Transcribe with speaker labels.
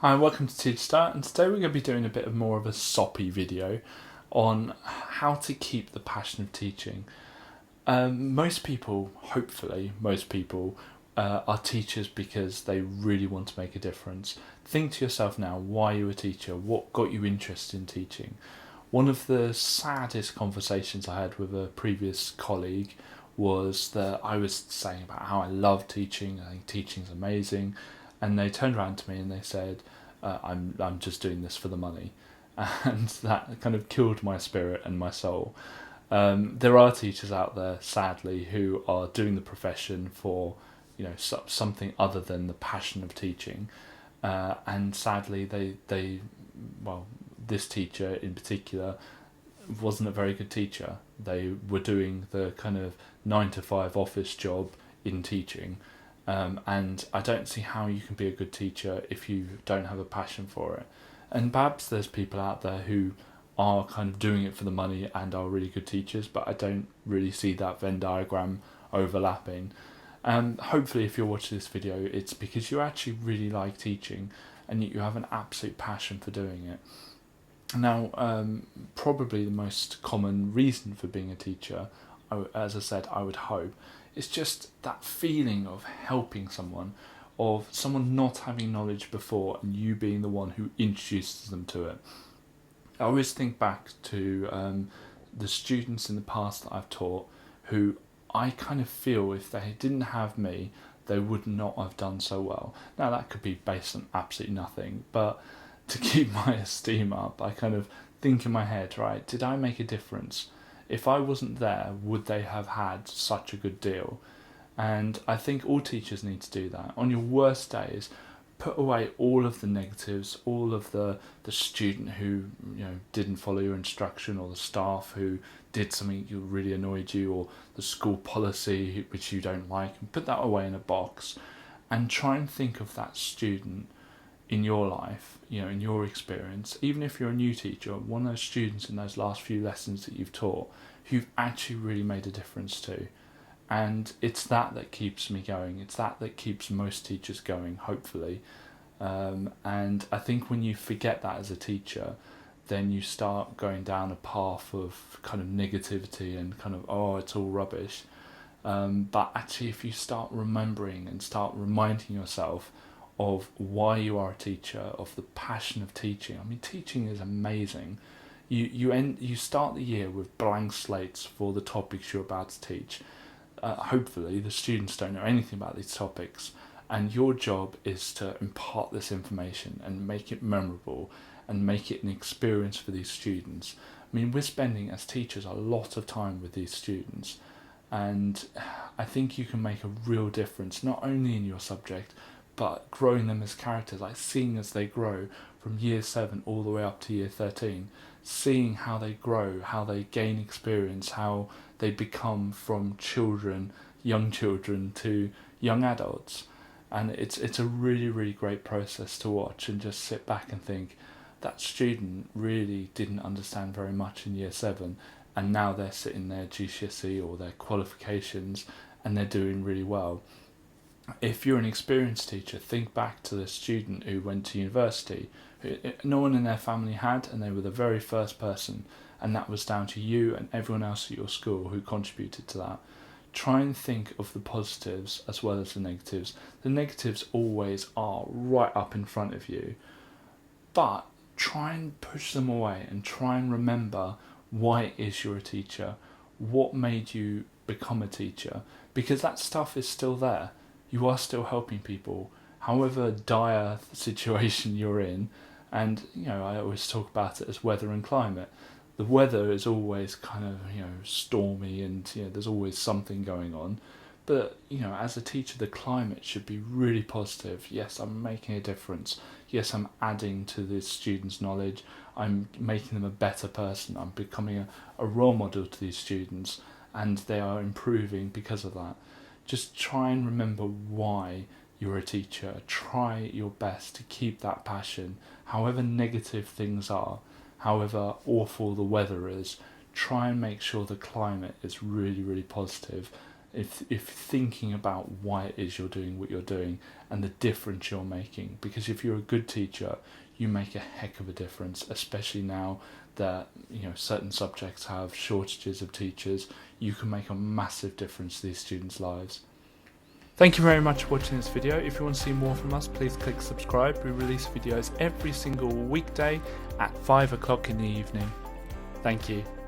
Speaker 1: Hi, welcome to Teach Start, and today we're going to be doing a bit of more of a soppy video on how to keep the passion of teaching. Most people, hopefully, are teachers because they really want to make a difference. Think to yourself now, why you're a teacher, what got you interested in teaching. One of the saddest conversations I had with a previous colleague was that I was saying about how I love teaching, I think teaching's amazing, and they turned around to me and they said, I'm just doing this for the money," and that kind of killed my spirit and my soul. There are teachers out there, sadly, who are doing the profession for something other than the passion of teaching, and sadly well, this teacher in particular wasn't a very good teacher. They were doing the kind of 9 to 5 office job in teaching, and I don't see how you can be a good teacher if you don't have a passion for it. And perhaps there's people out there who are kind of doing it for the money and are really good teachers, but I don't really see that Venn diagram overlapping. Hopefully if you're watching this video, it's because you actually really like teaching and you have an absolute passion for doing it. Now, probably the most common reason for being a teacher, as I said, I would hope, is just that feeling of helping someone, of someone not having knowledge before and you being the one who introduces them to it. I always think back to the students in the past that I've taught who I kind of feel if they didn't have me, they would not have done so well. Now, that could be based on absolutely nothing, but to keep my esteem up, I kind of think in my head, right, did I make a difference? If I wasn't there, would they have had such a good deal? And I think all teachers need to do that. On your worst days, put away all of the negatives, all of the student who didn't follow your instruction, or the staff who did something that really annoyed you, or the school policy which you don't like, and put that away in a box and try and think of that student in your life, in your experience, even if you're a new teacher, one of those students in those last few lessons that you've taught who've actually really made a difference to. And it's that keeps me going. It's that keeps most teachers going, hopefully. And I think when you forget that as a teacher, then you start going down a path of kind of negativity and kind of, oh, it's all rubbish. But actually, if you start remembering and start reminding yourself of why you are a teacher, of the passion of teaching. I mean, teaching is amazing. You start the year with blank slates for the topics you're about to teach. Hopefully, the students don't know anything about these topics, and your job is to impart this information and make it memorable and make it an experience for these students. I mean, we're spending as teachers a lot of time with these students, and I think you can make a real difference, not only in your subject, but growing them as characters, like seeing as they grow from year 7 all the way up to year 13, seeing how they grow, how they gain experience, how they become from children, young children, to young adults. And it's a really, really great process to watch and just sit back and think, that student really didn't understand very much in year 7, and now they're sitting their GCSE or their qualifications and they're doing really well. If you're an experienced teacher, think back to the student who went to university, who no one in their family had, and they were the very first person, and that was down to you and everyone else at your school who contributed to that. Try and think of the positives as well as the negatives. The negatives always are right up in front of you, but try and push them away and try and remember why it is you're a teacher, what made you become a teacher, because that stuff is still there. You are still helping people, however dire the situation you're in. And I always talk about it as weather and climate. The weather is always kind of stormy, and there's always something going on. But as a teacher, the climate should be really positive. Yes, I'm making a difference. Yes, I'm adding to the students' knowledge. I'm making them a better person. I'm becoming a role model to these students, and they are improving because of that. Just try and remember why you're a teacher. Try your best to keep that passion. However negative things are, however awful the weather is, try and make sure the climate is really, really positive. if thinking about why it is you're doing what you're doing and the difference you're making. Because if you're a good teacher, you make a heck of a difference, especially now that certain subjects have shortages of teachers. You can make a massive difference to these students' lives. Thank you very much for watching this video. If you want to see more from us, please click subscribe. We release videos every single weekday at 5 o'clock in the evening. Thank you.